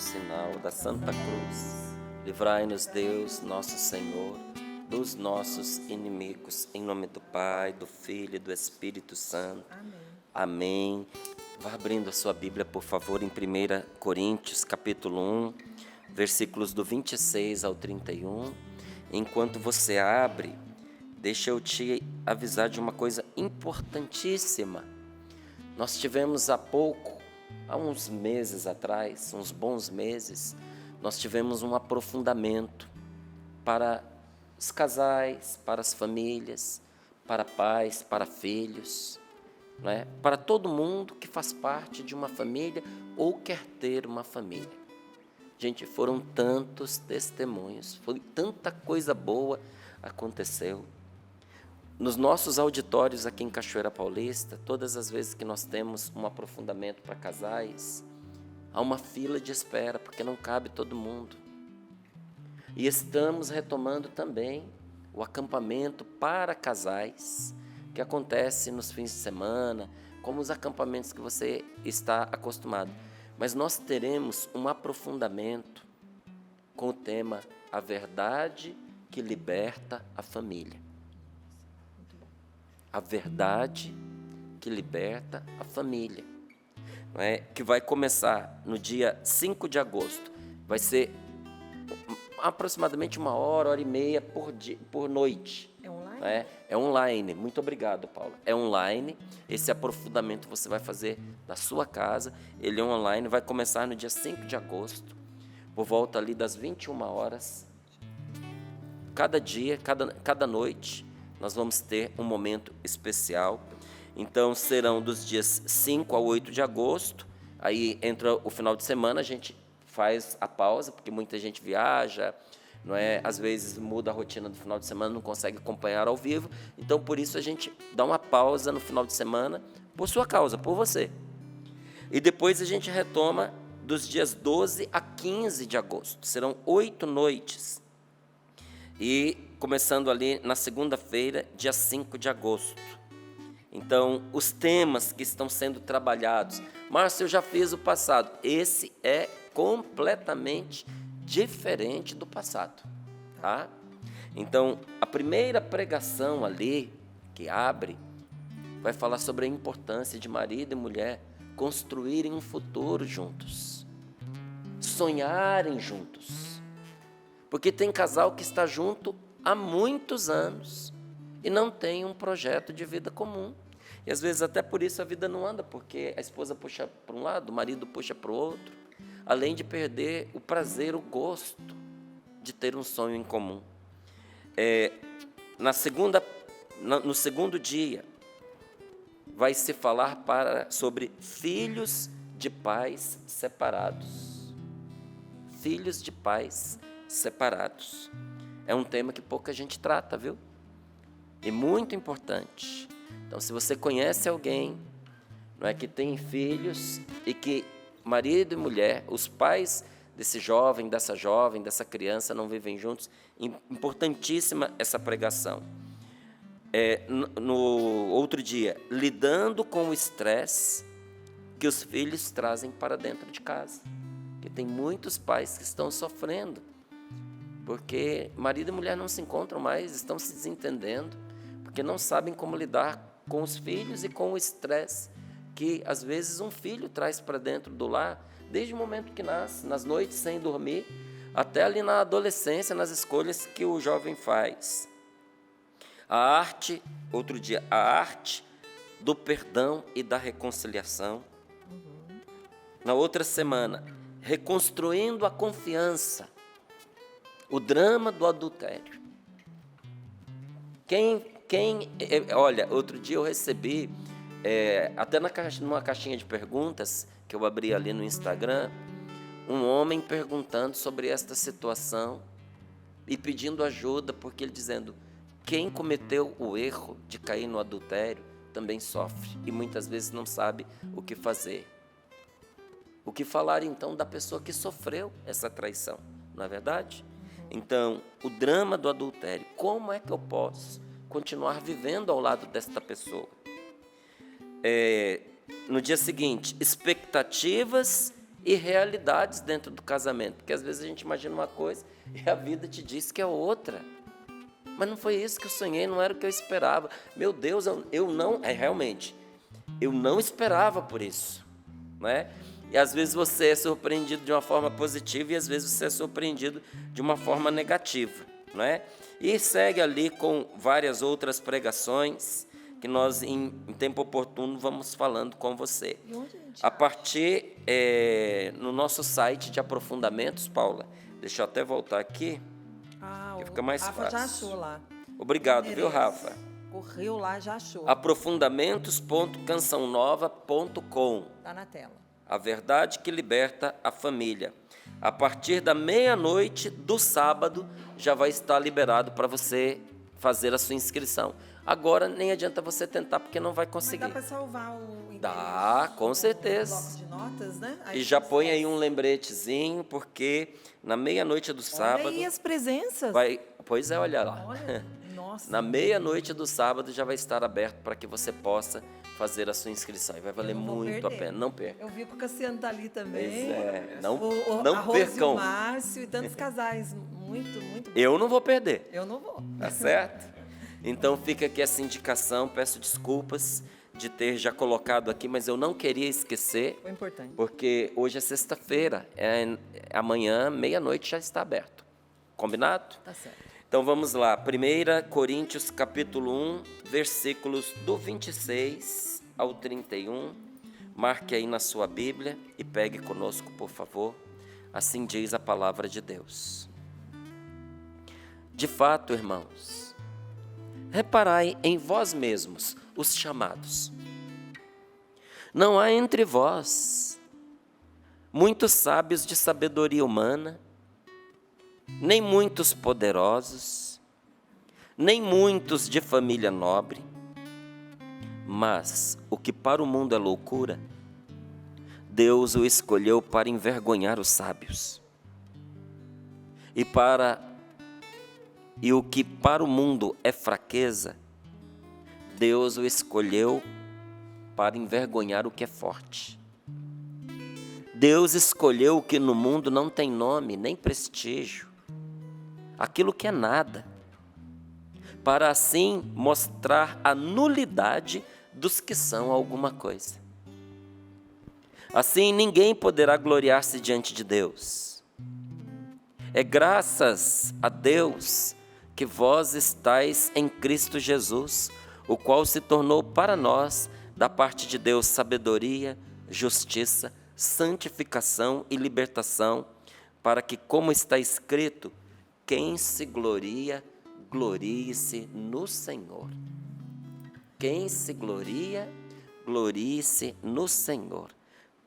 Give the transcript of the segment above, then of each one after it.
sinal da Santa Cruz, livrai-nos Deus, nosso Senhor, dos nossos inimigos, em nome do Pai, do Filho e do Espírito Santo. Amém. Vá abrindo a sua Bíblia, por favor, em 1 Coríntios, capítulo 1, versículos do 26 ao 31. Enquanto você abre, deixa eu te avisar de uma coisa importantíssima. Nós tivemos há uns meses atrás, uns bons meses, nós tivemos um aprofundamento para os casais, para as famílias, para pais, para filhos, né? Para todo mundo que faz parte de uma família ou quer ter uma família. Gente, foram tantos testemunhos, foi tanta coisa boa aconteceu. Nos nossos auditórios aqui em Cachoeira Paulista, todas as vezes que nós temos um aprofundamento para casais, há uma fila de espera, porque não cabe todo mundo. E estamos retomando também o acampamento para casais, que acontece nos fins de semana, como os acampamentos que você está acostumado. Mas nós teremos um aprofundamento com o tema A Verdade que Liberta a Família. A verdade que liberta a família. Não é? Que vai começar no dia 5 de agosto. Vai ser aproximadamente 1 hora e meia por noite. É online? Não é? É online. Muito obrigado, Paula. É online. Esse aprofundamento você vai fazer na sua casa. Ele é online. Vai começar no dia 5 de agosto. Por volta ali das 21 horas. Cada dia, cada noite, nós vamos ter um momento especial. Então, serão dos dias 5 a 8 de agosto. Aí entra o final de semana, a gente faz a pausa, porque muita gente viaja, não é? Às vezes muda a rotina do final de semana, não consegue acompanhar ao vivo. Então, por isso, a gente dá uma pausa no final de semana, por sua causa, por você. E depois a gente retoma dos dias 12 a 15 de agosto. Serão 8 noites. E começando ali na segunda-feira, dia 5 de agosto. Então, os temas que estão sendo trabalhados. Márcio, eu já fiz o passado. Esse é completamente diferente do passado. Tá? Então, a primeira pregação ali, que abre, vai falar sobre a importância de marido e mulher construírem um futuro juntos. Sonharem juntos. Porque tem casal que está junto há muitos anos e não tem um projeto de vida comum. E às vezes até por isso a vida não anda, porque a esposa puxa para um lado, o marido puxa para o outro, além de perder o prazer, o gosto de ter um sonho em comum. No segundo dia, vai se falar sobre filhos de pais separados. Filhos de pais separados. É um tema que pouca gente trata, viu? E muito importante. Então, se você conhece alguém, não é, que tem filhos e que marido e mulher, os pais desse jovem, dessa criança não vivem juntos, importantíssima essa pregação. No outro dia, lidando com o estresse que os filhos trazem para dentro de casa. Porque tem muitos pais que estão sofrendo, porque marido e mulher não se encontram mais, estão se desentendendo, porque não sabem como lidar com os filhos e com o estresse que, às vezes, um filho traz para dentro do lar, desde o momento que nasce, nas noites sem dormir, até ali na adolescência, nas escolhas que o jovem faz. Outro dia, a arte do perdão e da reconciliação. Na outra semana, reconstruindo a confiança. O drama do adultério. Olha, outro dia eu recebi, até numa caixinha de perguntas, que eu abri ali no Instagram, um homem perguntando sobre esta situação e pedindo ajuda, porque ele dizendo, quem cometeu o erro de cair no adultério também sofre e muitas vezes não sabe o que fazer. O que falar então da pessoa que sofreu essa traição, não é verdade? Então, o drama do adultério, como é que eu posso continuar vivendo ao lado desta pessoa? No dia seguinte, expectativas e realidades dentro do casamento. Porque às vezes a gente imagina uma coisa e a vida te diz que é outra. Mas não foi isso que eu sonhei, não era o que eu esperava. Meu Deus, realmente, eu não esperava por isso, né? E às vezes você é surpreendido de uma forma positiva e às vezes você é surpreendido de uma forma negativa, né? E segue ali com várias outras pregações que nós, em tempo oportuno, vamos falando com você. A partir, no nosso site de aprofundamentos, Paula, deixa eu até voltar aqui, que fica mais Rafa fácil. já achou lá. Obrigado, viu, Rafa? Correu lá, já achou. aprofundamentos.cançãonova.com. Está na tela. A verdade que liberta a família. A partir da meia-noite do sábado, já vai estar liberado para você fazer a sua inscrição. Agora, nem adianta você tentar, porque não vai conseguir. Mas dá para salvar o endereço? Dá, com certeza. Bloco de notas, né? E já põe aí um lembretezinho, porque na meia-noite do sábado... Olha aí as presenças. Pois é, olha lá. Olha, nossa. Na meia-noite do sábado já vai estar aberto para que você possa fazer a sua inscrição. E vai valer muito a pena. Não perca. Eu vi que o Cassiano está ali também. Pois é. Não a Rose percam. E o Márcio e tantos casais. Muito, muito bom. Eu não vou perder. Eu não vou. Tá certo? Então fica aqui essa indicação. Peço desculpas de ter já colocado aqui, mas eu não queria esquecer. Foi importante. Porque hoje é sexta-feira. Amanhã, meia-noite, já está aberto. Combinado? Tá certo. Então vamos lá, 1 Coríntios capítulo 1, versículos do 26 ao 31. Marque aí na sua Bíblia e pegue conosco, por favor. Assim diz a palavra de Deus. De fato, irmãos, reparai em vós mesmos os chamados. Não há entre vós muitos sábios de sabedoria humana, nem muitos poderosos, nem muitos de família nobre, mas o que para o mundo é loucura, Deus o escolheu para envergonhar os sábios, e o que para o mundo é fraqueza, Deus o escolheu para envergonhar o que é forte. Deus escolheu o que no mundo não tem nome nem prestígio, aquilo que é nada, para assim mostrar a nulidade dos que são alguma coisa. Assim ninguém poderá gloriar-se diante de Deus. É graças a Deus que vós estáis em Cristo Jesus, o qual se tornou para nós, da parte de Deus, sabedoria, justiça, santificação e libertação, para que, como está escrito, quem se gloria, glorie-se no Senhor. Quem se gloria, glorie-se no Senhor.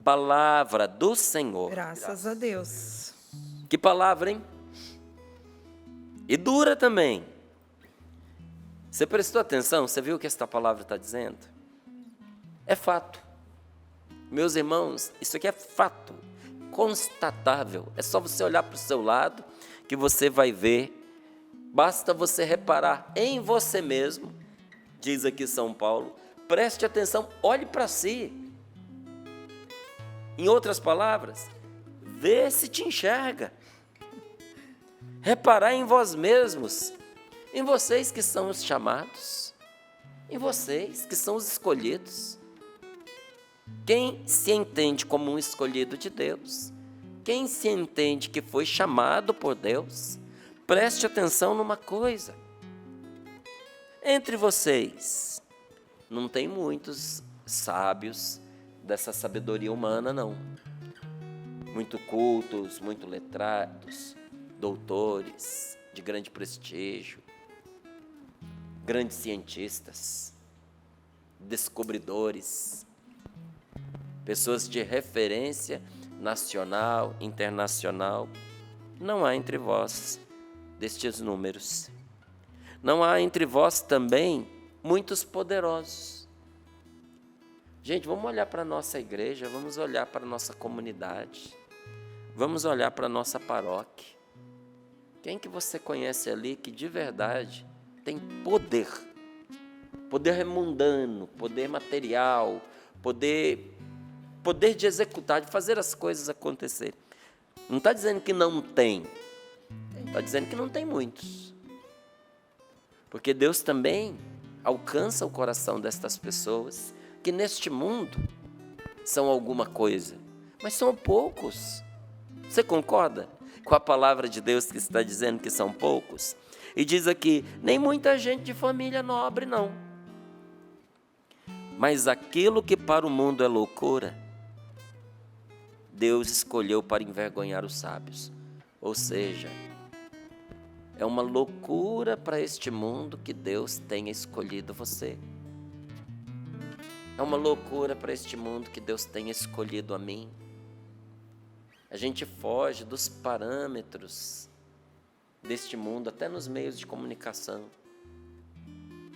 Palavra do Senhor. Graças a Deus. Que palavra, hein? E dura também. Você prestou atenção? Você viu o que esta palavra está dizendo? É fato. Meus irmãos, isso aqui é fato, constatável. É só você olhar para o seu lado que você vai ver. Basta você reparar em você mesmo, diz aqui São Paulo. Preste atenção, olhe para si. Em outras palavras, vê se te enxerga. Reparar em vós mesmos, em vocês que são os chamados, em vocês que são os escolhidos. Quem se entende como um escolhido de Deus, quem se entende que foi chamado por Deus, preste atenção numa coisa. Entre vocês, não tem muitos sábios dessa sabedoria humana, não. Muito cultos, muito letrados, doutores de grande prestígio, grandes cientistas, descobridores, pessoas de referência nacional, internacional. Não há entre vós destes números. Não há entre vós também muitos poderosos. Gente, vamos olhar para a nossa igreja, vamos olhar para a nossa comunidade, vamos olhar para a nossa paróquia. Quem que você conhece ali que de verdade tem poder? Poder mundano, poder material, poder poder de executar, de fazer as coisas acontecerem. Não está dizendo que não tem, está dizendo que não tem muitos. Porque Deus também alcança o coração destas pessoas que neste mundo são alguma coisa, mas são poucos. Você concorda com a palavra de Deus que está dizendo que são poucos? E diz aqui, nem muita gente de família nobre não. Mas aquilo que para o mundo é loucura, Deus escolheu para envergonhar os sábios. Ou seja, é uma loucura para este mundo que Deus tenha escolhido você. É uma loucura para este mundo que Deus tenha escolhido a mim. A gente foge dos parâmetros deste mundo, até nos meios de comunicação.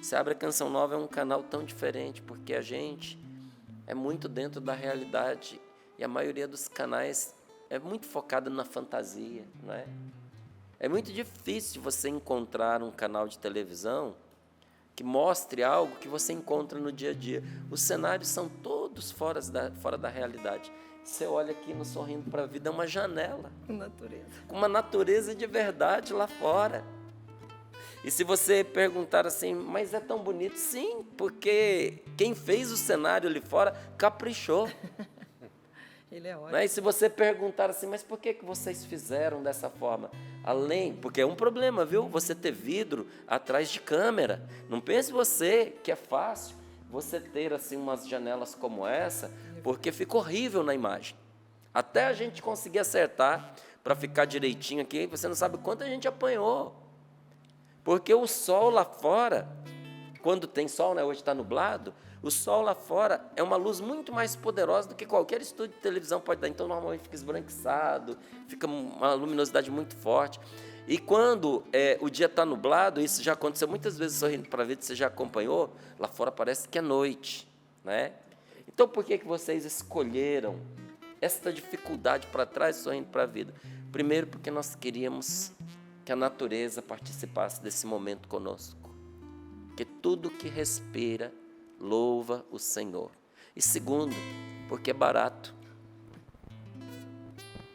Você abre a Canção Nova, é um canal tão diferente, porque a gente é muito dentro da realidade. E a maioria dos canais é muito focado na fantasia, não é? É muito difícil você encontrar um canal de televisão que mostre algo que você encontra no dia a dia. Os cenários são todos fora da realidade. Você olha aqui no Sorrindo para a Vida, é uma janela. Natureza. Com uma natureza de verdade lá fora. E se você perguntar assim, mas é tão bonito? Sim, porque quem fez o cenário ali fora caprichou. Ele é ótimo. Né? E se você perguntar assim, mas por que vocês fizeram dessa forma? Além, porque é um problema, viu? Você ter vidro atrás de câmera. Não pense você que é fácil você ter assim umas janelas como essa, porque fica horrível na imagem. Até a gente conseguir acertar para ficar direitinho aqui, você não sabe quanto a gente apanhou. Porque o sol lá fora, quando tem sol, né? Hoje está nublado, o sol lá fora é uma luz muito mais poderosa do que qualquer estúdio de televisão pode dar. Então, normalmente fica esbranquiçado, fica uma luminosidade muito forte. E quando o dia está nublado, isso já aconteceu muitas vezes, Sorrindo para a Vida, você já acompanhou, lá fora parece que é noite, né? Então, por que vocês escolheram esta dificuldade para trás, Sorrindo para a Vida? Primeiro, porque nós queríamos que a natureza participasse desse momento conosco. Que tudo que respira louva o Senhor. E segundo, porque é barato.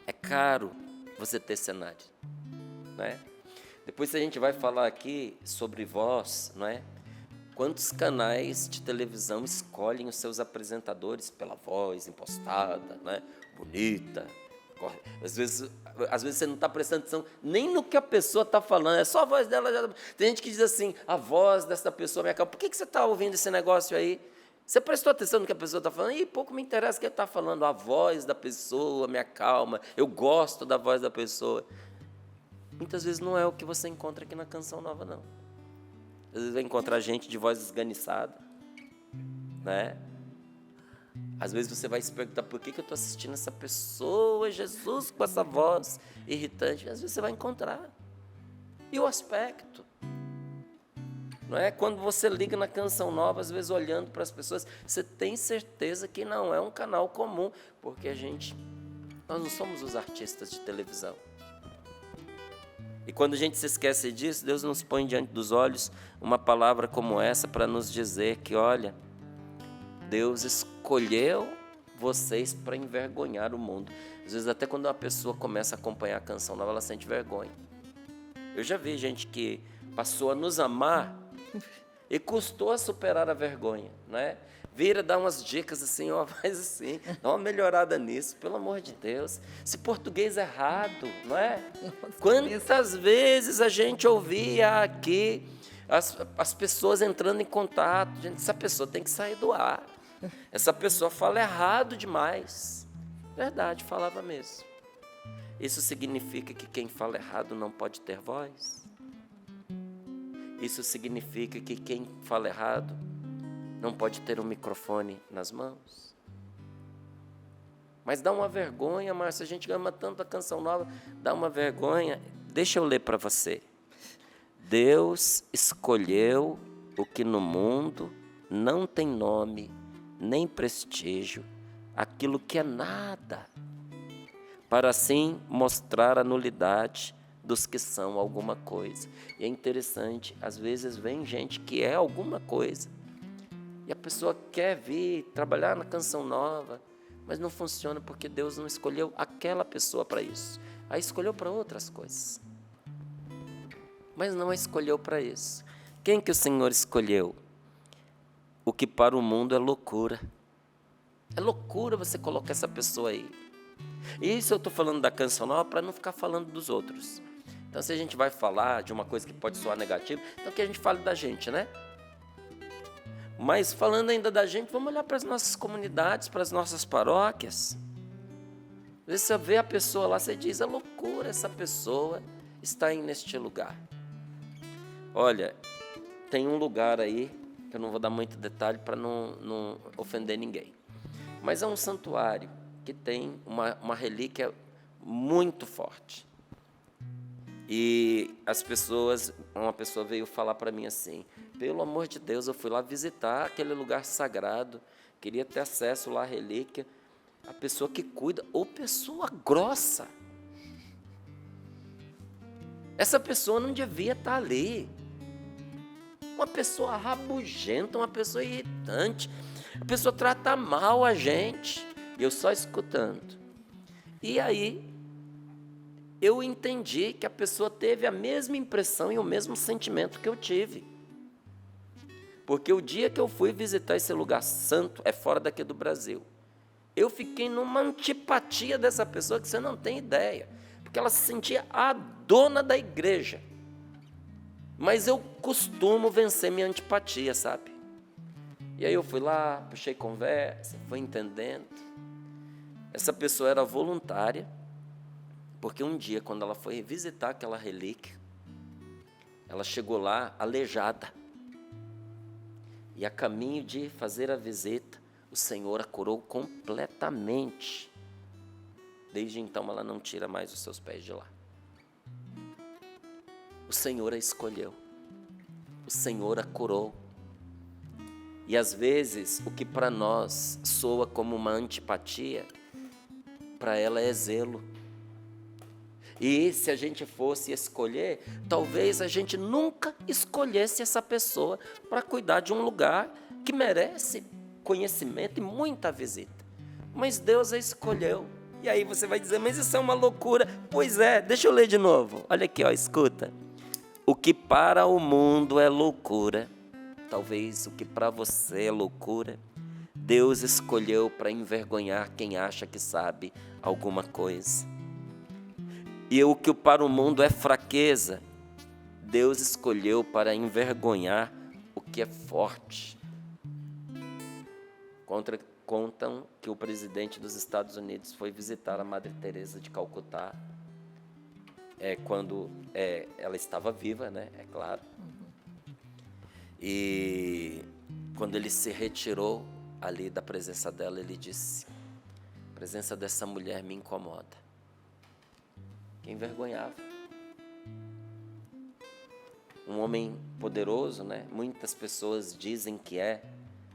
É caro você ter cenário, né? Depois a gente vai falar aqui sobre voz, não é? Quantos canais de televisão escolhem os seus apresentadores pela voz impostada, né? Bonita. Às vezes você não está prestando atenção nem no que a pessoa está falando, é só a voz dela. Tem gente que diz assim, a voz dessa pessoa me acalma. Por que você está ouvindo esse negócio aí? Você prestou atenção no que a pessoa está falando? E pouco me interessa o que ele está falando. A voz da pessoa me acalma, eu gosto da voz da pessoa. Muitas vezes não é o que você encontra aqui na Canção Nova, não. Às vezes vai encontrar gente de voz esganiçada, né? Às vezes você vai se perguntar, por que eu estou assistindo essa pessoa, Jesus, com essa voz irritante? Às vezes você vai encontrar. E o aspecto? Não é? Quando você liga na Canção Nova, às vezes olhando para as pessoas, você tem certeza que não é um canal comum, porque nós não somos os artistas de televisão. E quando a gente se esquece disso, Deus nos põe diante dos olhos uma palavra como essa para nos dizer que, olha, Deus escolheu vocês para envergonhar o mundo. Às vezes até quando uma pessoa começa a acompanhar a Canção Nova, ela sente vergonha. Eu já vi gente que passou a nos amar e custou a superar a vergonha, né? Vira, dá umas dicas assim, ó, faz assim, dá uma melhorada nisso, pelo amor de Deus. Esse português errado, não é? Nossa, Quantas vezes a gente ouvia aqui as pessoas entrando em contato, gente, essa pessoa tem que sair do ar. Essa pessoa fala errado demais. Verdade, falava mesmo. Isso significa que quem fala errado não pode ter voz? Isso significa que quem fala errado não pode ter um microfone nas mãos? Mas dá uma vergonha, Márcia, a gente ama tanto a Canção Nova, dá uma vergonha. Deixa eu ler para você. Deus escolheu o que no mundo não tem nome, nem prestígio, aquilo que é nada, para assim mostrar a nulidade dos que são alguma coisa. E é interessante, às vezes vem gente que é alguma coisa, e a pessoa quer vir trabalhar na Canção Nova, Mas não funciona porque Deus não escolheu aquela pessoa para isso. A escolheu para outras coisas. Mas não a escolheu para isso. Quem que o Senhor escolheu? O que para o mundo é loucura. É loucura você colocar essa pessoa aí. E isso eu estou falando da canção nova para não ficar falando dos outros. Então, se a gente vai falar de uma coisa que pode soar negativa, então que a gente fale da gente, né? Mas falando ainda da gente, vamos olhar para as nossas comunidades, para as nossas paróquias. Às vezes você vê a pessoa lá, você diz, é loucura essa pessoa está aí neste lugar. Olha, tem um lugar aí, que eu não vou dar muito detalhe para não ofender ninguém. Mas é um santuário que tem uma relíquia muito forte. E uma pessoa veio falar para mim assim, pelo amor de Deus, eu fui lá visitar aquele lugar sagrado, queria ter acesso lá à relíquia. A pessoa que cuida, ou pessoa grossa. Essa pessoa não devia estar ali. Uma pessoa rabugenta, uma pessoa irritante. A pessoa trata mal a gente. E eu só escutando. E aí, eu entendi que a pessoa teve a mesma impressão e o mesmo sentimento que eu tive. Porque o dia que eu fui visitar esse lugar santo, é fora daqui do Brasil, eu fiquei numa antipatia dessa pessoa que você não tem ideia. Porque ela se sentia a dona da igreja. Mas eu costumo vencer minha antipatia, sabe? E aí eu fui lá, puxei conversa, fui entendendo. Essa pessoa era voluntária, porque um dia, quando ela foi visitar aquela relíquia, ela chegou lá aleijada. E a caminho de fazer a visita, o Senhor a curou completamente. Desde então, ela não tira mais os seus pés de lá. O Senhor a escolheu. O Senhor a curou. E às vezes, o que para nós soa como uma antipatia, para ela é zelo. E se a gente fosse escolher, talvez a gente nunca escolhesse essa pessoa para cuidar de um lugar que merece conhecimento e muita visita. Mas Deus a escolheu. E aí você vai dizer, mas isso é uma loucura. Pois é, deixa eu ler de novo. Olha aqui, ó, escuta. O que para o mundo é loucura, talvez o que para você é loucura, Deus escolheu para envergonhar quem acha que sabe alguma coisa. E o que para o mundo é fraqueza, Deus escolheu para envergonhar o que é forte. Contam que o presidente dos Estados Unidos foi visitar a Madre Teresa de Calcutá, quando ela estava viva, né? É claro. E quando ele se retirou ali da presença dela, ele disse, a presença dessa mulher me incomoda. Que envergonhava. Um homem poderoso, né? Muitas pessoas dizem que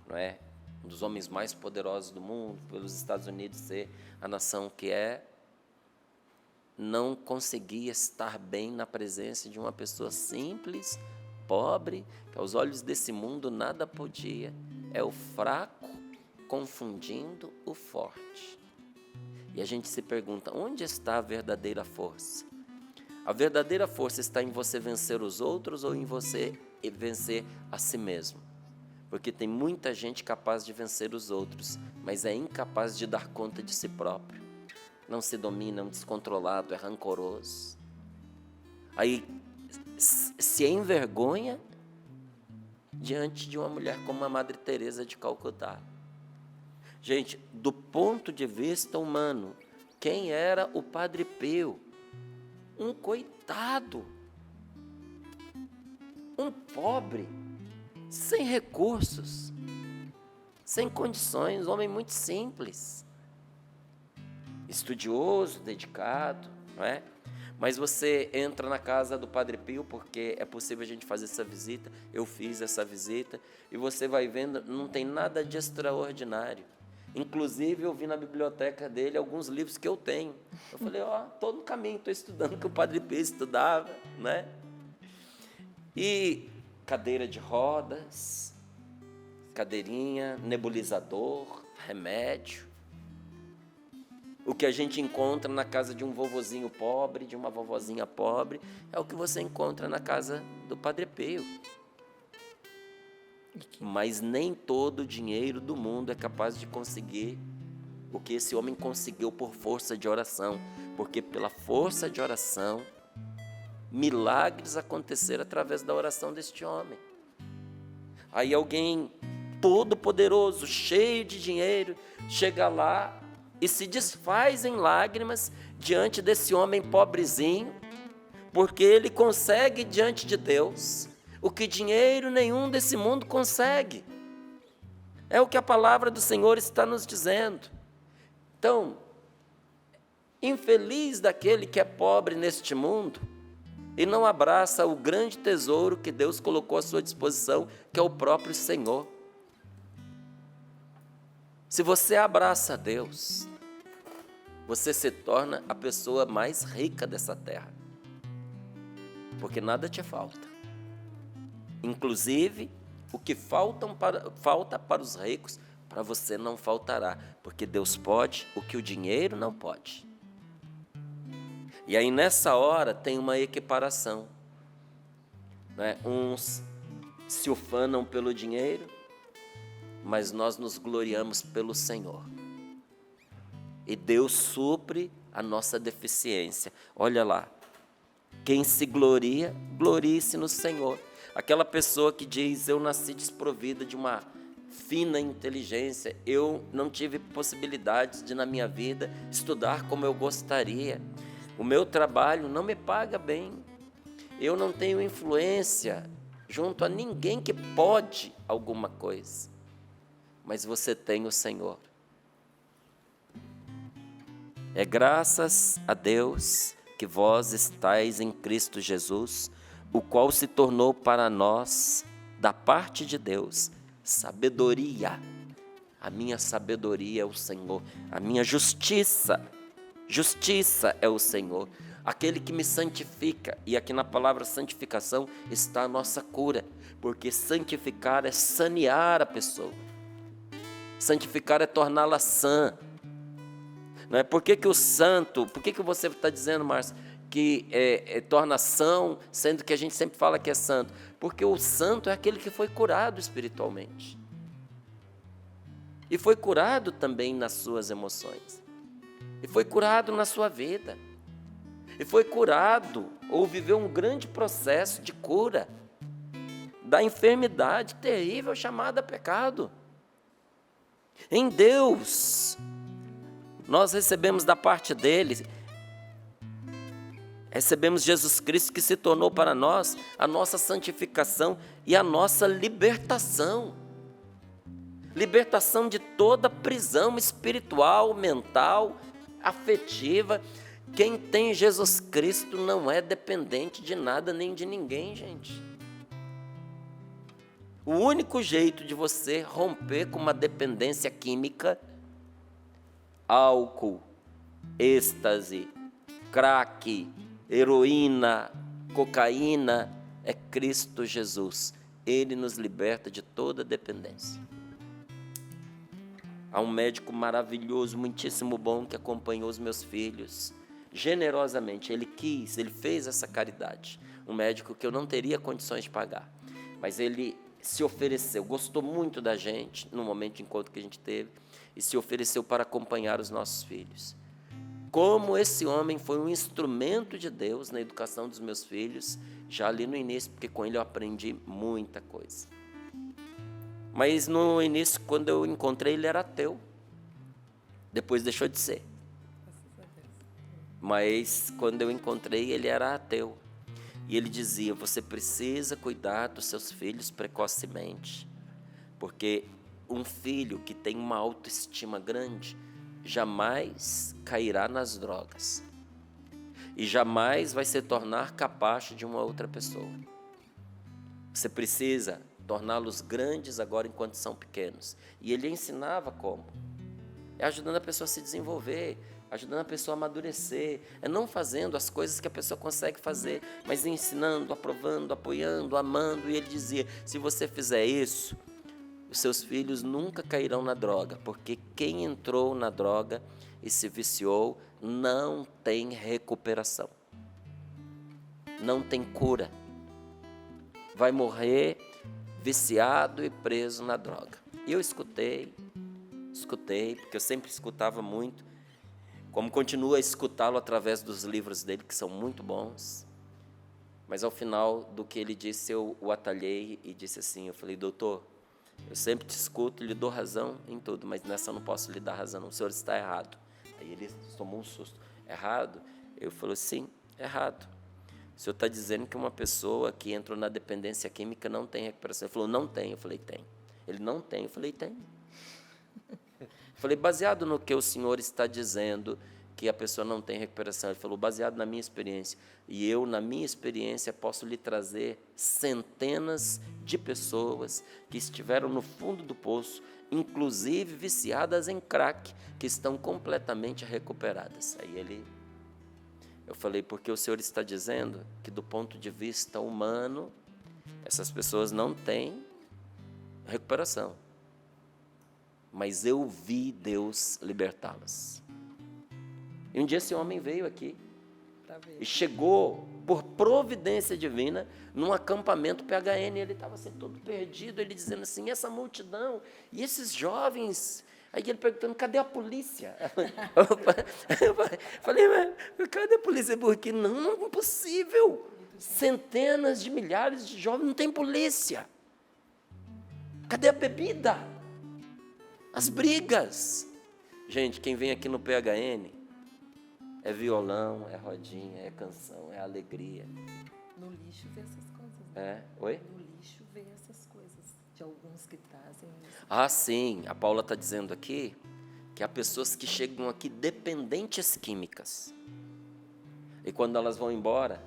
não é? Um dos homens mais poderosos do mundo, pelos Estados Unidos ser a nação que é, não conseguia estar bem na presença de uma pessoa simples, pobre, que aos olhos desse mundo nada podia. É o fraco confundindo o forte. E a gente se pergunta, onde está a verdadeira força? A verdadeira força está em você vencer os outros ou em você vencer a si mesmo? Porque tem muita gente capaz de vencer os outros, mas é incapaz de dar conta de si próprio. Não se domina, é um descontrolado, é rancoroso. Aí se envergonha diante de uma mulher como a Madre Teresa de Calcutá. Gente, do ponto de vista humano, quem era o Padre Pio? Um coitado, um pobre, sem recursos, sem condições, um homem muito simples, estudioso, dedicado, não é? Mas você entra na casa do Padre Pio, porque é possível a gente fazer essa visita, eu fiz essa visita, e você vai vendo, não tem nada de extraordinário. Inclusive, eu vi na biblioteca dele alguns livros que eu tenho. Eu falei, estou no caminho, estou estudando o que o Padre Pio estudava, né? E cadeira de rodas, cadeirinha, nebulizador, remédio. O que a gente encontra na casa de um vovozinho pobre, de uma vovozinha pobre, é o que você encontra na casa do Padre Pio. Mas nem todo o dinheiro do mundo é capaz de conseguir o que esse homem conseguiu por força de oração, porque pela força de oração, milagres aconteceram através da oração deste homem. Aí alguém todo poderoso, cheio de dinheiro, chega lá e se desfaz em lágrimas diante desse homem pobrezinho, porque ele consegue diante de Deus o que dinheiro nenhum desse mundo consegue. É o que a palavra do Senhor está nos dizendo. Então, infeliz daquele que é pobre neste mundo e não abraça o grande tesouro que Deus colocou à sua disposição, que é o próprio Senhor. Se você abraça a Deus, você se torna a pessoa mais rica dessa terra, porque nada te falta. Inclusive, o que falta para os ricos, para você não faltará, porque Deus pode o que o dinheiro não pode. E aí nessa hora tem uma equiparação, né? Uns se ufanam pelo dinheiro, mas nós nos gloriamos pelo Senhor. E Deus supre a nossa deficiência. Olha lá, quem se gloria, glorie-se no Senhor. Aquela pessoa que diz, eu nasci desprovida de uma fina inteligência, eu não tive possibilidades de na minha vida estudar como eu gostaria, o meu trabalho não me paga bem, eu não tenho influência junto a ninguém que pode alguma coisa, mas você tem o Senhor. É graças a Deus que vós estáis em Cristo Jesus, o qual se tornou para nós, da parte de Deus, sabedoria. A minha sabedoria é o Senhor, a minha justiça é o Senhor, aquele que me santifica. E aqui na palavra santificação está a nossa cura, porque santificar é sanear a pessoa, santificar é torná-la sã. Não é? Por que o santo, por que você está dizendo, Márcio, que torna são, sendo que a gente sempre fala que é santo? Porque o santo é aquele que foi curado espiritualmente. E foi curado também nas suas emoções. E foi curado na sua vida. E foi curado, ou viveu um grande processo de cura da enfermidade terrível chamada pecado. Em Deus, nós recebemos da parte dele, recebemos Jesus Cristo, que se tornou para nós a nossa santificação e a nossa libertação. Libertação de toda prisão espiritual, mental, afetiva. Quem tem Jesus Cristo não é dependente de nada nem de ninguém, gente. O único jeito de você romper com uma dependência química, álcool, êxtase, crack, heroína, cocaína, é Cristo Jesus. Ele nos liberta de toda dependência. Há um médico maravilhoso, muitíssimo bom, que acompanhou os meus filhos generosamente. Ele fez essa caridade. Um médico que eu não teria condições de pagar, mas ele se ofereceu, gostou muito da gente no momento de encontro que a gente teve, e se ofereceu para acompanhar os nossos filhos. Como esse homem foi um instrumento de Deus na educação dos meus filhos, já ali no início, porque com ele eu aprendi muita coisa. Mas no início, quando eu encontrei, ele era ateu. Depois deixou de ser. Mas quando eu encontrei, ele era ateu. E ele dizia, você precisa cuidar dos seus filhos precocemente, porque um filho que tem uma autoestima grande jamais cairá nas drogas e jamais vai se tornar capacho de uma outra pessoa. Você precisa torná-los grandes agora enquanto são pequenos. E ele ensinava como? É ajudando a pessoa a se desenvolver, ajudando a pessoa a amadurecer, é não fazendo as coisas que a pessoa consegue fazer, mas ensinando, aprovando, apoiando, amando. E ele dizia, se você fizer isso, os seus filhos nunca cairão na droga, porque quem entrou na droga e se viciou não tem recuperação, não tem cura, vai morrer viciado e preso na droga. E eu escutei, porque eu sempre escutava muito, como continuo a escutá-lo através dos livros dele, que são muito bons, mas ao final do que ele disse, eu o atalhei e disse assim, eu falei, doutor, eu sempre te escuto e lhe dou razão em tudo, mas nessa eu não posso lhe dar razão, o senhor está errado. Aí ele tomou um susto. Errado? Eu falei, sim, errado. O senhor está dizendo que uma pessoa que entrou na dependência química não tem recuperação. Ele falou, não tem. Eu falei, tem. Ele, não tem. Eu falei, tem. Eu falei, baseado no que o senhor está dizendo, que a pessoa não tem recuperação. Ele falou, baseado na minha experiência. E eu, na minha experiência, posso lhe trazer centenas de pessoas que estiveram no fundo do poço, inclusive viciadas em crack, que estão completamente recuperadas. Aí eu falei, porque o senhor está dizendo que do ponto de vista humano, essas pessoas não têm recuperação. Mas eu vi Deus libertá-las. E um dia esse homem veio aqui e chegou, por providência divina, num acampamento PHN. Ele estava assim, todo perdido, ele dizendo assim, essa multidão, e esses jovens... Aí ele perguntando, cadê a polícia? Eu falei, mas cadê a polícia? Porque não é impossível. Centenas de milhares de jovens, não tem polícia. Cadê a bebida? As brigas. Gente, quem vem aqui no PHN é violão, é rodinha, é canção, é alegria. No lixo vê essas coisas. É? Oi? No lixo vê essas coisas, de alguns que trazem isso. Ah, sim. A Paula está dizendo aqui que há pessoas que chegam aqui dependentes químicas. E quando elas vão embora,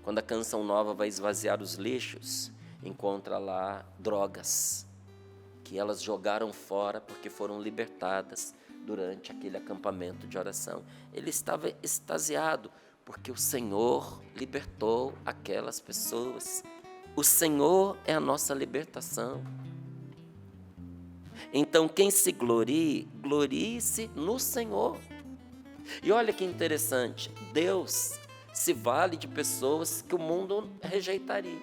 quando a canção nova vai esvaziar os lixos, encontra lá drogas que elas jogaram fora porque foram libertadas durante aquele acampamento de oração. Ele estava extasiado porque o Senhor libertou aquelas pessoas. O Senhor é a nossa libertação. Então, quem se glorie, glorie-se no Senhor. E olha que interessante, Deus se vale de pessoas que o mundo rejeitaria.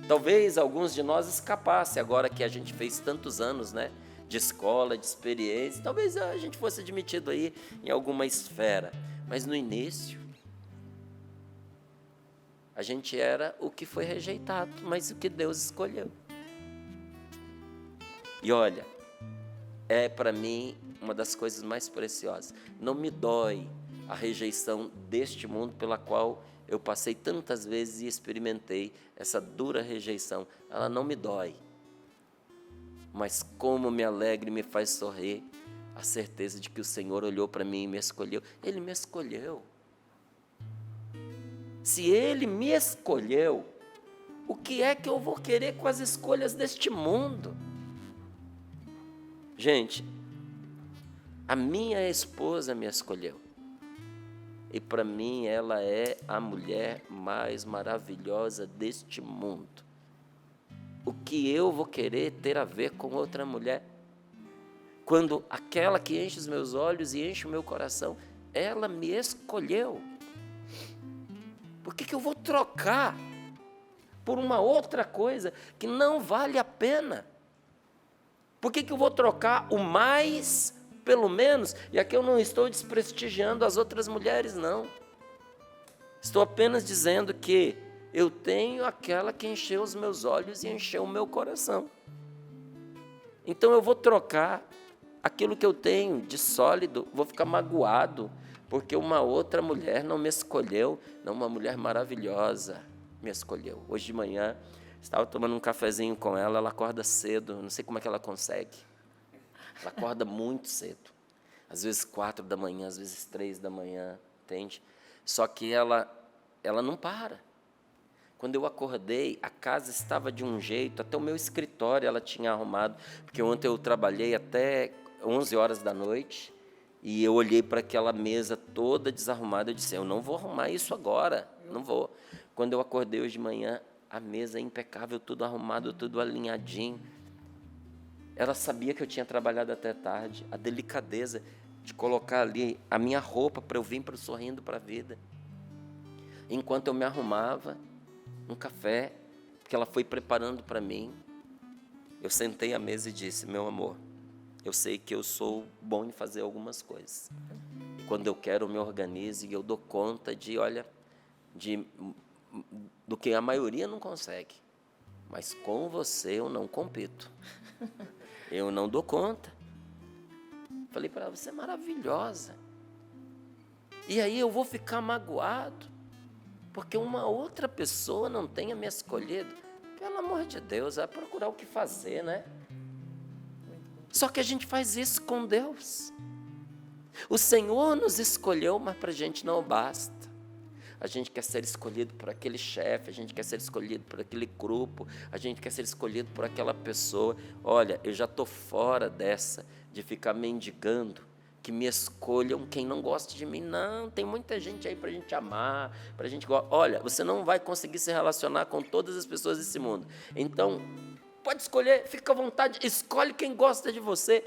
Talvez alguns de nós escapassem, agora que a gente fez tantos anos, né, de escola, de experiência, talvez a gente fosse admitido aí em alguma esfera. Mas no início, a gente era o que foi rejeitado, mas o que Deus escolheu. E olha, é para mim uma das coisas mais preciosas. Não me dói a rejeição deste mundo pela qual eu passei tantas vezes e experimentei essa dura rejeição. Ela não me dói. Mas como me alegra e me faz sorrir a certeza de que o Senhor olhou para mim e me escolheu. Ele me escolheu. Se Ele me escolheu, o que é que eu vou querer com as escolhas deste mundo? Gente, a minha esposa me escolheu. E para mim ela é a mulher mais maravilhosa deste mundo. O que eu vou querer ter a ver com outra mulher? Quando aquela que enche os meus olhos e enche o meu coração, ela me escolheu. Por que eu vou trocar por uma outra coisa que não vale a pena? Por que eu vou trocar o mais pelo menos? E aqui eu não estou desprestigiando as outras mulheres, não. Estou apenas dizendo que eu tenho aquela que encheu os meus olhos e encheu o meu coração. Então eu vou trocar aquilo que eu tenho de sólido, vou ficar magoado, porque uma outra mulher não me escolheu, não, uma mulher maravilhosa me escolheu. Hoje de manhã, estava tomando um cafezinho com ela, ela acorda cedo, não sei como é que ela consegue. Ela acorda muito cedo, às vezes 4 da manhã, às vezes 3 da manhã, entende? Só que ela não para. Quando eu acordei, a casa estava de um jeito, até o meu escritório ela tinha arrumado, porque ontem eu trabalhei até 11 horas da noite, e eu olhei para aquela mesa toda desarrumada, eu disse, eu não vou arrumar isso agora, não vou. Quando eu acordei hoje de manhã, a mesa é impecável, tudo arrumado, tudo alinhadinho. Ela sabia que eu tinha trabalhado até tarde, a delicadeza de colocar ali a minha roupa para eu vir para sorrindo para a vida. Enquanto eu me arrumava, um café que ela foi preparando para mim, eu sentei à mesa e disse: meu amor, eu sei que eu sou bom em fazer algumas coisas. E quando eu quero, eu me organizo e eu dou conta do que a maioria não consegue. Mas com você eu não compito. Eu não dou conta. Falei para ela: você é maravilhosa. E aí eu vou ficar magoado porque uma outra pessoa não tenha me escolhido? Pelo amor de Deus, é procurar o que fazer, né? Só que a gente faz isso com Deus. O Senhor nos escolheu, mas para a gente não basta. A gente quer ser escolhido por aquele chefe, a gente quer ser escolhido por aquele grupo, a gente quer ser escolhido por aquela pessoa. Olha, eu já estou fora dessa de ficar mendigando que me escolham quem não gosta de mim. Não, tem muita gente aí para a gente amar, para a gente... Olha, você não vai conseguir se relacionar com todas as pessoas desse mundo. Então, pode escolher, fica à vontade, escolhe quem gosta de você,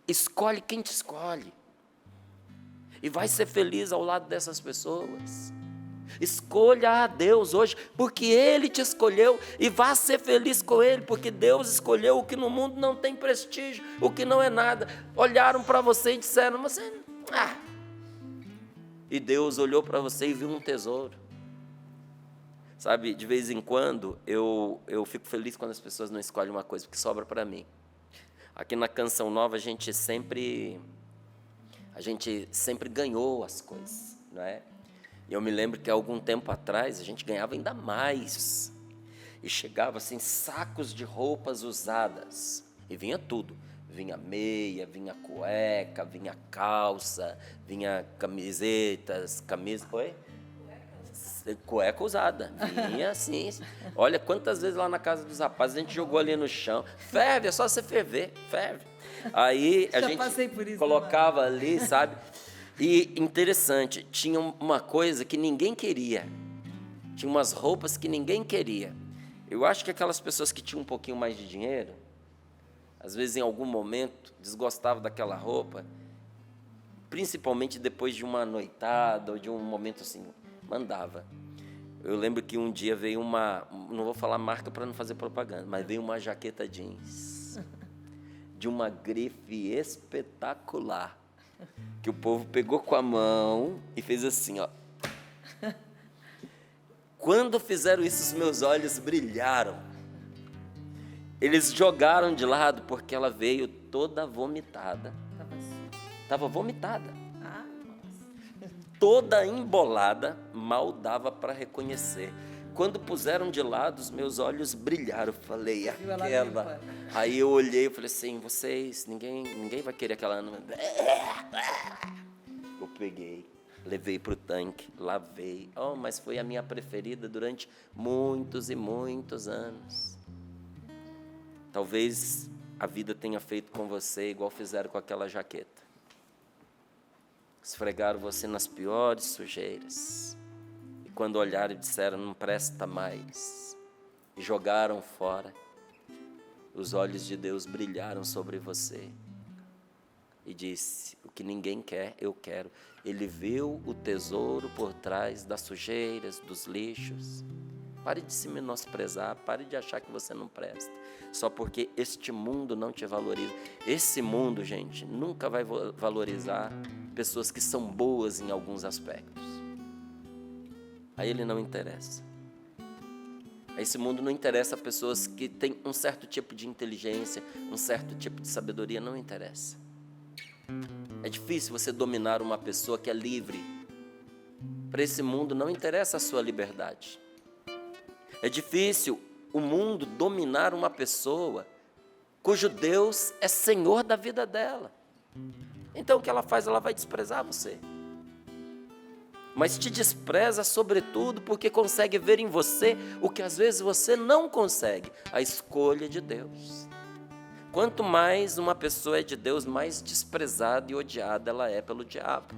escolhe quem te escolhe. E vai ser feliz ao lado dessas pessoas. Escolha a Deus hoje, porque Ele te escolheu, e vá ser feliz com Ele, porque Deus escolheu o que no mundo não tem prestígio, o que não é nada. Olharam para você e disseram: você... E Deus olhou para você e viu um tesouro. Sabe, de vez em quando, eu fico feliz quando as pessoas não escolhem uma coisa, porque sobra para mim. Aqui na Canção Nova, a gente sempre ganhou as coisas, não é? E eu me lembro que há algum tempo atrás a gente ganhava ainda mais. E chegava assim, sacos de roupas usadas. E vinha tudo. Vinha meia, vinha cueca, vinha calça, vinha camisetas, Oi? Cueca usada. Vinha assim. Olha quantas vezes lá na casa dos rapazes a gente jogou ali no chão. Ferve, é só você ferver, ferve. Aí a gente colocava ali, sabe? E interessante, tinha uma coisa que ninguém queria. Tinha umas roupas que ninguém queria. Eu acho que aquelas pessoas que tinham um pouquinho mais de dinheiro, às vezes em algum momento, desgostavam daquela roupa, principalmente depois de uma noitada ou de um momento assim, mandava. Eu lembro que um dia veio não vou falar marca para não fazer propaganda, mas veio uma jaqueta jeans, de uma grife espetacular, que o povo pegou com a mão e fez assim, ó. Quando fizeram isso, os meus olhos brilharam. Eles jogaram de lado porque ela veio toda vomitada. Estava vomitada. Toda embolada, mal dava para reconhecer. Quando puseram de lado, os meus olhos brilharam. Eu falei, aquela. Aí eu olhei e falei assim, vocês, ninguém vai querer aquela... Eu peguei, levei para o tanque, lavei. Oh, mas foi a minha preferida durante muitos e muitos anos. Talvez a vida tenha feito com você igual fizeram com aquela jaqueta. Esfregaram você nas piores sujeiras. E quando olharam e disseram, não presta mais, e jogaram fora, os olhos de Deus brilharam sobre você. E disse, o que ninguém quer, eu quero. Ele viu o tesouro por trás das sujeiras, dos lixos. Pare de se menosprezar, pare de achar que você não presta. Só porque este mundo não te valoriza. Esse mundo, gente, nunca vai valorizar pessoas que são boas em alguns aspectos. A ele não interessa. A esse mundo não interessa pessoas que têm um certo tipo de inteligência, um certo tipo de sabedoria, não interessa. É difícil você dominar uma pessoa que é livre. Para esse mundo não interessa a sua liberdade. É difícil o mundo dominar uma pessoa cujo Deus é Senhor da vida dela. Então o que ela faz? Ela vai desprezar você. Mas te despreza sobretudo porque consegue ver em você o que às vezes você não consegue, a escolha de Deus. Quanto mais uma pessoa é de Deus, mais desprezada e odiada ela é pelo diabo.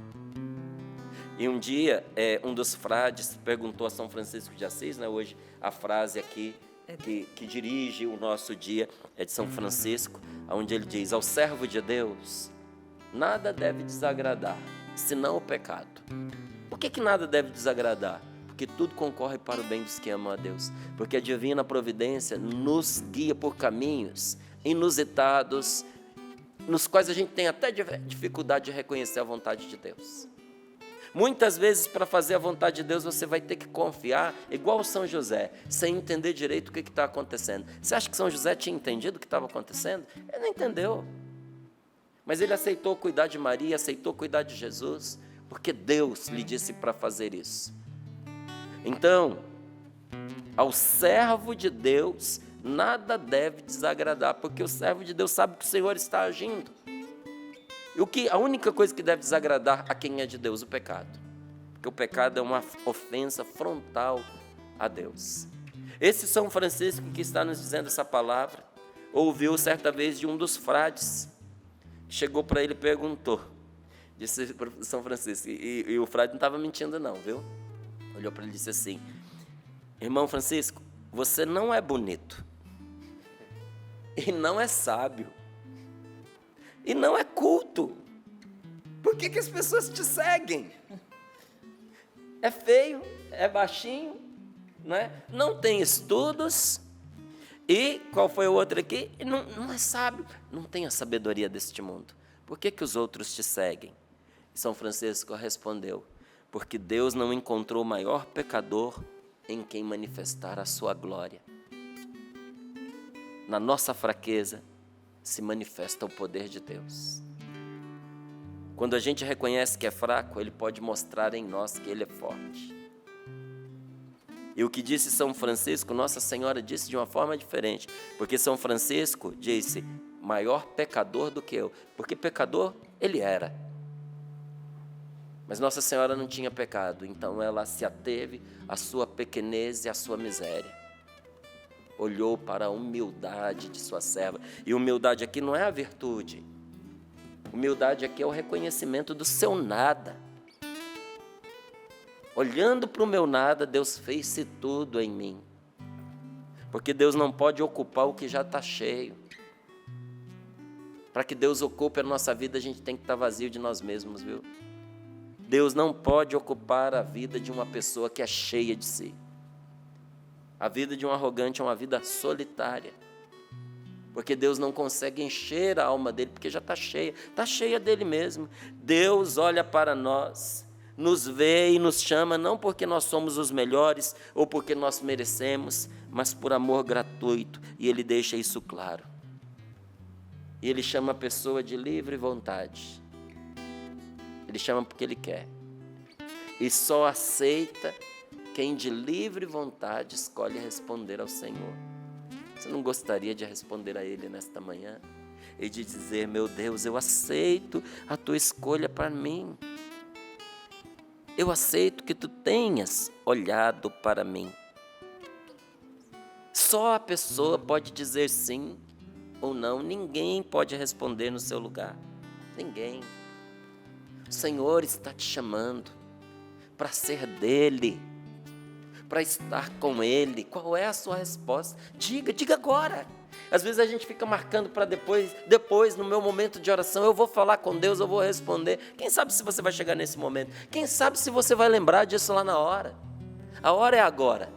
E um dia, um dos frades perguntou a São Francisco de Assis, né, hoje a frase aqui que dirige o nosso dia é de São Francisco, onde ele diz: ao servo de Deus, nada deve desagradar, senão o pecado. Por que nada deve desagradar? Porque tudo concorre para o bem dos que amam a Deus. Porque a divina providência nos guia por caminhos inusitados, nos quais a gente tem até dificuldade de reconhecer a vontade de Deus. Muitas vezes, para fazer a vontade de Deus, você vai ter que confiar, igual São José, sem entender direito o que está acontecendo. Você acha que São José tinha entendido o que estava acontecendo? Ele não entendeu. Mas ele aceitou cuidar de Maria, aceitou cuidar de Jesus, porque Deus lhe disse para fazer isso. Então, ao servo de Deus, nada deve desagradar, porque o servo de Deus sabe que o Senhor está agindo. E a única coisa que deve desagradar a quem é de Deus? O pecado. Porque o pecado é uma ofensa frontal a Deus. Esse São Francisco que está nos dizendo essa palavra, ouviu certa vez de um dos frades, chegou para ele e perguntou, disse São Francisco, e o frade não estava mentindo não, viu? Olhou para ele e disse assim: irmão Francisco, você não é bonito, e não é sábio, e não é culto. Por que as pessoas te seguem? É feio, é baixinho, não tem estudos, e qual foi o outro aqui? Não é sábio, não tem a sabedoria deste mundo. Por que os outros te seguem? E São Francisco respondeu: porque Deus não encontrou maior pecador em quem manifestar a sua glória. Na nossa fraqueza se manifesta o poder de Deus. Quando a gente reconhece que é fraco, Ele pode mostrar em nós que Ele é forte. E o que disse São Francisco, Nossa Senhora disse de uma forma diferente, porque São Francisco disse: maior pecador do que eu, porque pecador ele era. Mas Nossa Senhora não tinha pecado, então ela se ateve à sua pequenez e à sua miséria. Olhou para a humildade de sua serva. E humildade aqui não é a virtude. Humildade aqui é o reconhecimento do seu nada. Olhando para o meu nada, Deus fez-se tudo em mim. Porque Deus não pode ocupar o que já está cheio. Para que Deus ocupe a nossa vida, a gente tem que estar vazio de nós mesmos, viu? Deus não pode ocupar a vida de uma pessoa que é cheia de si. A vida de um arrogante é uma vida solitária. Porque Deus não consegue encher a alma dele, porque já está cheia dele mesmo. Deus olha para nós, nos vê e nos chama, não porque nós somos os melhores ou porque nós merecemos, mas por amor gratuito, e Ele deixa isso claro. E Ele chama a pessoa de livre vontade. Ele chama porque Ele quer. E só aceita quem de livre vontade escolhe responder ao Senhor. Você não gostaria de responder a Ele nesta manhã? E de dizer: meu Deus, eu aceito a Tua escolha para mim. Eu aceito que Tu tenhas olhado para mim. Só a pessoa pode dizer sim ou não. Ninguém pode responder no seu lugar. Ninguém. O Senhor está te chamando para ser dEle, para estar com Ele. Qual é a sua resposta? Diga agora. Às vezes a gente fica marcando para depois, no meu momento de oração, eu vou falar com Deus, eu vou responder. Quem sabe se você vai chegar nesse momento? Quem sabe se você vai lembrar disso lá na hora? A hora é agora.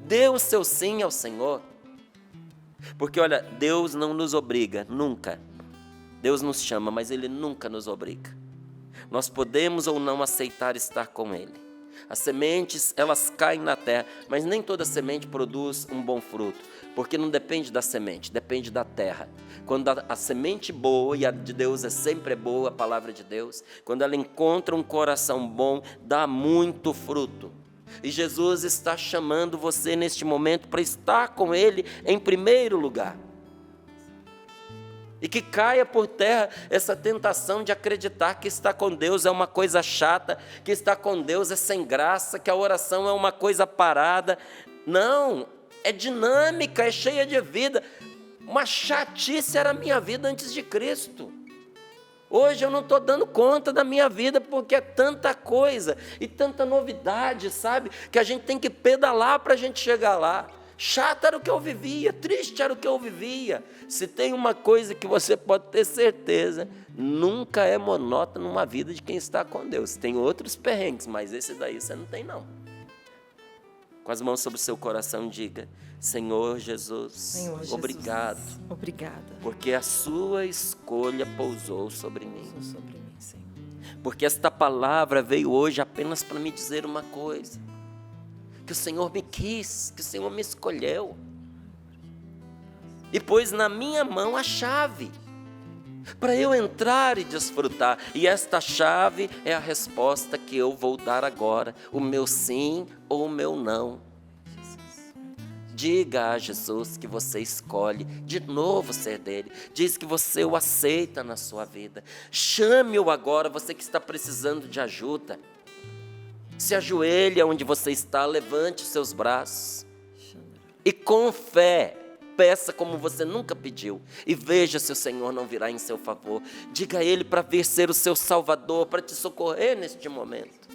Dê o seu sim ao Senhor. Porque olha, Deus não nos obriga, nunca. Deus nos chama, mas Ele nunca nos obriga. Nós podemos ou não aceitar estar com Ele. As sementes, elas caem na terra, mas nem toda semente produz um bom fruto, porque não depende da semente, depende da terra. Quando a semente boa, e a de Deus é sempre boa, a palavra de Deus, quando ela encontra um coração bom, dá muito fruto. E Jesus está chamando você neste momento para estar com Ele em primeiro lugar. E que caia por terra essa tentação de acreditar que estar com Deus é uma coisa chata, que estar com Deus é sem graça, que a oração é uma coisa parada. Não, é dinâmica, é cheia de vida. Uma chatice era a minha vida antes de Cristo. Hoje eu não estou dando conta da minha vida porque é tanta coisa e tanta novidade, sabe? Que a gente tem que pedalar para a gente chegar lá. Chato era o que eu vivia, triste era o que eu vivia. Se tem uma coisa que você pode ter certeza, nunca é monótono uma vida de quem está com Deus. Tem outros perrengues, mas esse daí você não tem não. Com as mãos sobre o seu coração, diga: Senhor Jesus, Senhor Jesus, obrigado, obrigada porque a sua escolha pousou sobre mim. sobre mim, Senhor. Porque esta palavra veio hoje apenas para me dizer uma coisa: que o Senhor me quis, que o Senhor me escolheu e pôs na minha mão a chave para eu entrar e desfrutar. E esta chave é a resposta que eu vou dar agora, o meu sim ou o meu não. Diga a Jesus que você escolhe de novo ser dele. Diz que você o aceita na sua vida. Chame-o agora, você que está precisando de ajuda. Se ajoelhe onde você está, levante os seus braços e com fé peça como você nunca pediu e veja se o Senhor não virá em seu favor. Diga a Ele para vir ser o seu Salvador, para te socorrer neste momento.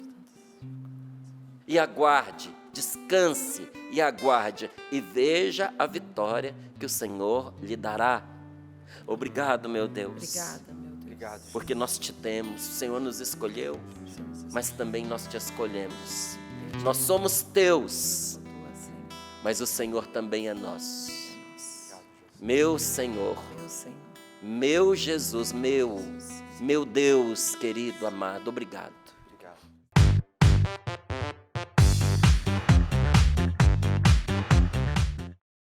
E aguarde, descanse e aguarde e veja a vitória que o Senhor lhe dará. Obrigado, meu Deus. Obrigada, meu Deus. Obrigado. Porque nós te temos, o Senhor nos escolheu, mas também nós te escolhemos. Nós somos teus, Tua, Senhor. mas o Senhor também é nosso. Meu Senhor, Meu Senhor. meu Jesus, meu Deus querido, amado, obrigado.